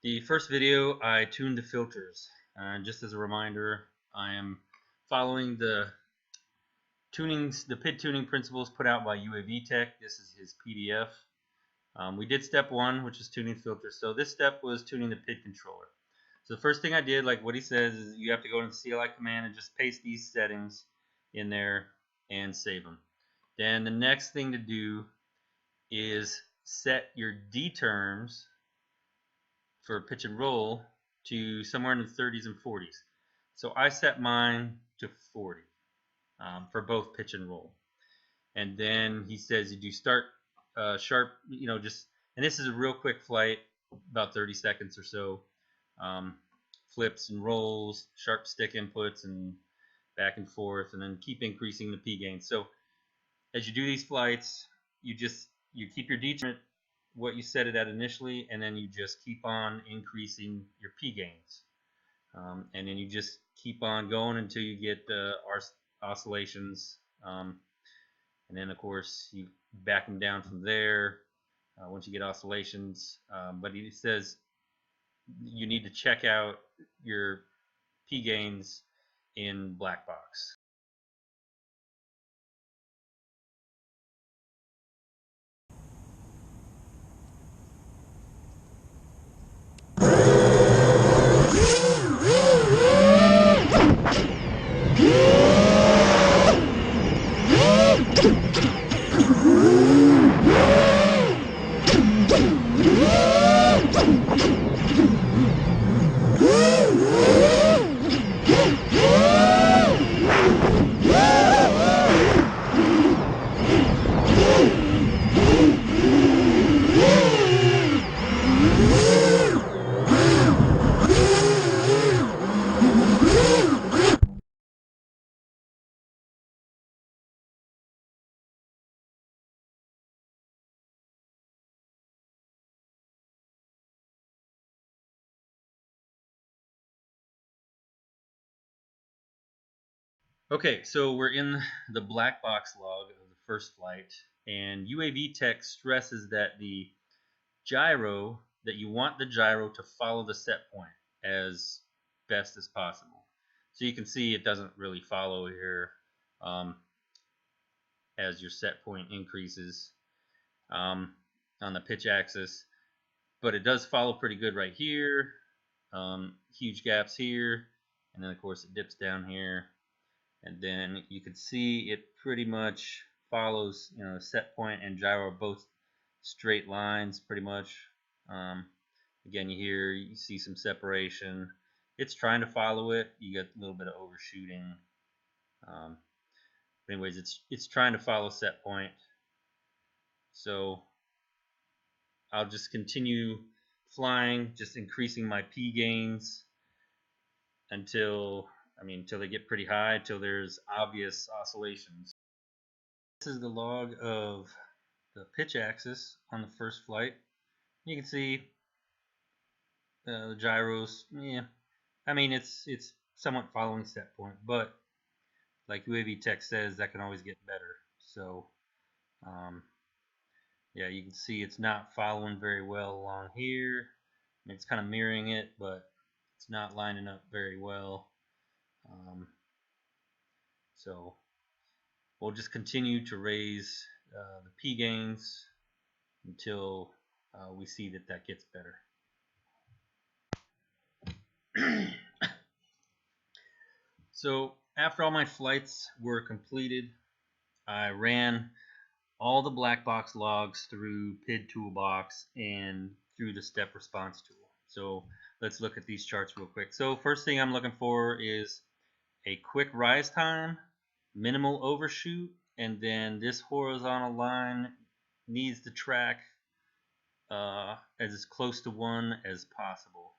The first video I tuned the filters, and just as a reminder, I am following the PID tuning principles put out by Uavtech. This is his PDF. We did step one, which is tuning filters. So this step was tuning the PID controller. So the first thing I did, like what he says, is you have to go into the CLI command and just paste these settings in there and save them. Then the next thing to do is set your D terms for pitch and roll to somewhere in the 30s and 40s. So I set mine to 40 for both pitch and roll. And then he says you do start sharp, and this is a real quick flight, about 30 seconds or so. Flips and rolls, sharp stick inputs, and back and forth, and then keep increasing the P gain. So as you do these flights, you keep your D term what you set it at initially, and then you just keep on increasing your P gains, and then you just keep on going until you get oscillations, and then of course you back them down from there once you get oscillations. But he says you need to check out your P gains in black box. Okay, so we're in the black box log of the first flight, and Uavtech stresses that the gyro, that you want the gyro to follow the set point as best as possible. So you can see it doesn't really follow here as your set point increases on the pitch axis, but it does follow pretty good right here. Huge gaps here, and then of course it dips down here. And then you can see it pretty much follows, set point and gyro are both straight lines pretty much. Again, you see some separation. It's trying to follow it. You get a little bit of overshooting. Anyways, it's trying to follow set point. So I'll just continue flying, just increasing my P gains until they get pretty high, till there's obvious oscillations. This is the log of the pitch axis on the first flight. You can see the gyros. It's somewhat following set point, but like Uavtech says, that can always get better. So yeah, you can see it's not following very well along here. It's kind of mirroring it, but it's not lining up very well. So we'll just continue to raise the P gains until we see that gets better. So after all my flights were completed, I ran all the black box logs through PID Toolbox and through the step response tool. So let's look at these charts real quick. So first thing I'm looking for is a quick rise time, minimal overshoot, and then this horizontal line needs to track as close to 1 as possible.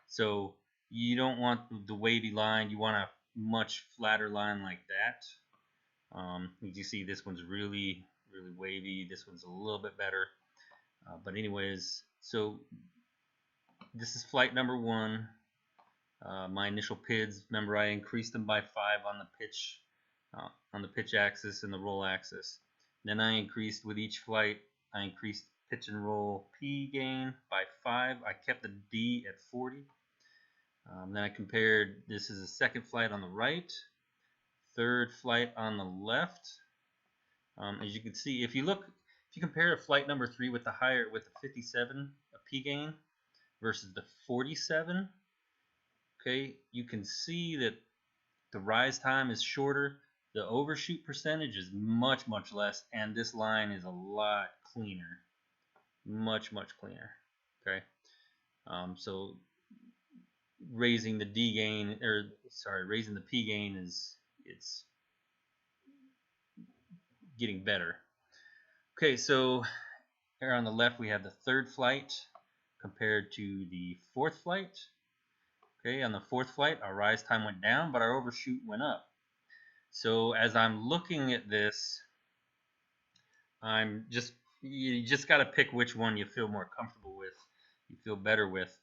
So you don't want the wavy line, you want a much flatter line like that. As you see, this one's really wavy, this one's a little bit better. But anyways, so this is flight number 1. My initial PIDs, remember I increased them by 5 on the pitch axis and the roll axis. Then I increased with each flight, I increased pitch and roll P gain by 5. I kept the D at 40. Then I compared, this is the second flight on the right, third flight on the left. As you can see, if you compare a flight number 3 with the 57 a P gain versus the 47, okay, you can see that the rise time is shorter, the overshoot percentage is much less, and this line is a lot cleaner, much cleaner. Okay, so raising the D gain, raising the P gain it's getting better. Okay, so here on the left we have the third flight compared to the fourth flight. Okay, on the fourth flight our rise time went down, but our overshoot went up. So as I'm looking at this, you just got to pick which one you feel more comfortable with, you feel better with.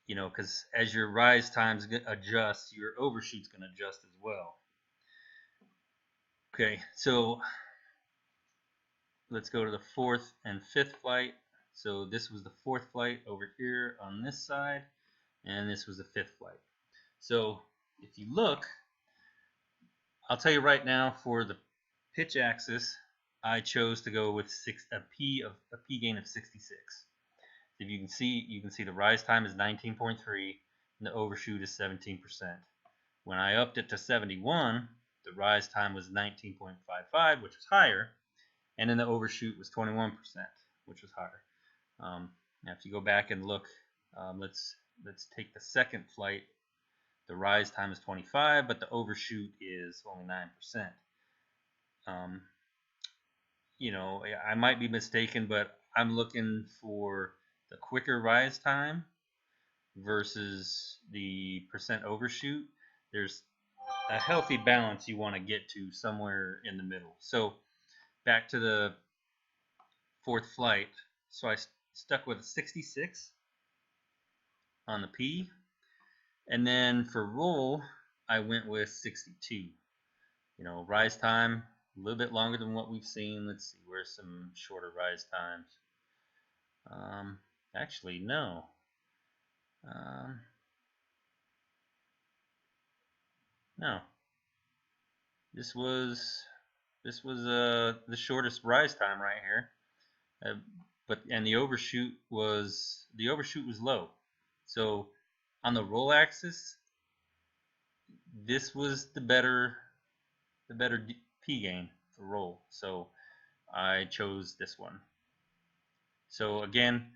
You know, because as your rise times adjust, your overshoot's going to adjust as well. Okay, so let's go to the fourth and fifth flight. So this was the fourth flight over here on this side, and this was the fifth flight. So if you look, I'll tell you right now, for the pitch axis, I chose to go with a P gain of 66. If you can see the rise time is 19.3 and the overshoot is 17%. When I upped it to 71, the rise time was 19.55, which was higher, and then the overshoot was 21%, which was higher. Now if you go back and look, let's take the second flight. The rise time is 25, but the overshoot is only 9%. You know, I might be mistaken, but I'm looking for the quicker rise time versus the percent overshoot. There's a healthy balance you want to get to somewhere in the middle. So back to the fourth flight. So I stuck with a 66 on the P, and then for roll I went with 62. You know, rise time a little bit longer than what we've seen. Let's see, where's some shorter rise times? Actually, no. No. This was the shortest rise time right here. And the overshoot was low. So on the roll axis, this was the better P gain for roll. So I chose this one. So again,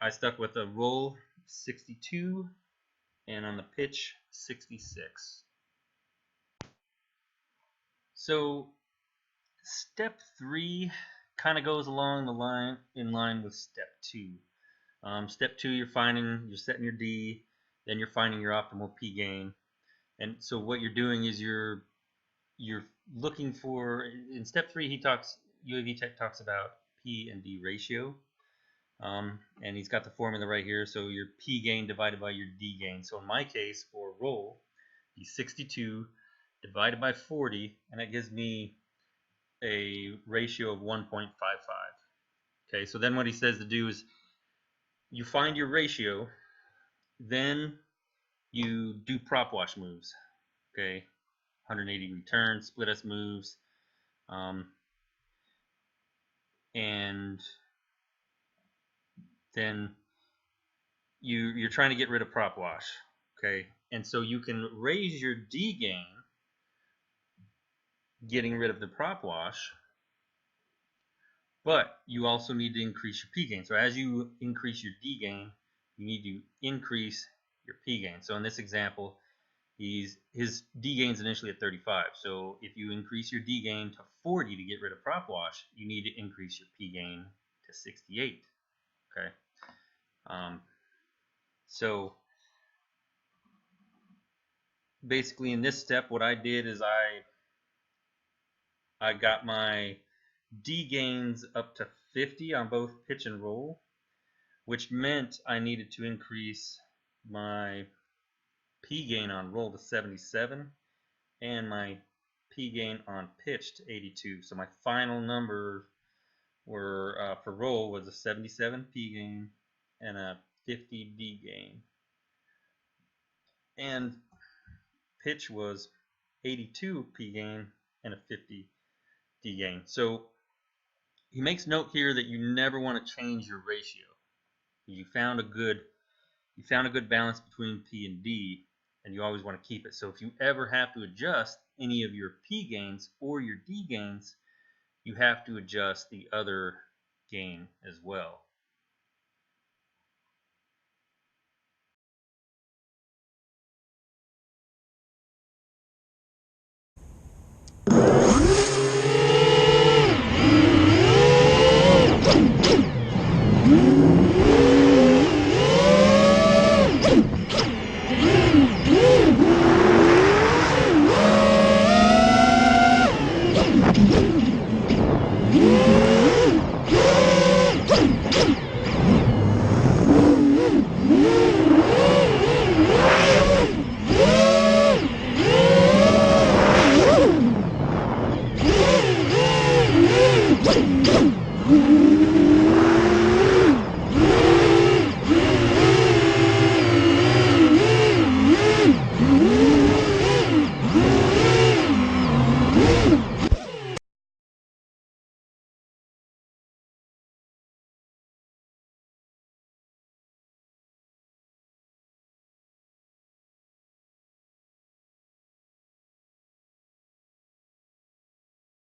I stuck with a roll 62 and on the pitch 66. So step 3 kind of goes along the line with step 2. Step 2, you're setting your D, then you're finding your optimal P gain. And so what you're doing is you're looking for, in step 3 Uavtech talks about P and D ratio. And he's got the formula right here. So your P gain divided by your D gain. So in my case, for roll, the 62 divided by 40, and that gives me a ratio of 1.55. Okay, so then what he says to do is you find your ratio, then you do prop wash moves. Okay, 180 degree turn, split S moves, and then you're trying to get rid of prop wash. Okay, and so you can raise your D gain getting rid of the prop wash, but you also need to increase your P gain. So as you increase your D gain, you need to increase your P gain. So in this example, his D gain is initially at 35. So if you increase your D gain to 40 to get rid of prop wash, you need to increase your P gain to 68. Okay. So basically in this step, what I did is I got my D gains up to 50 on both pitch and roll, which meant I needed to increase my P gain on roll to 77 and my P gain on pitch to 82. So my final number were for roll was a 77 P gain and a 50 D gain, and pitch was 82 P gain and a 50 D gain. So he makes note here that you never want to change your ratio. You found a good balance between P and D, and you always want to keep it. So if you ever have to adjust any of your P gains or your D gains, you have to adjust the other gain as well.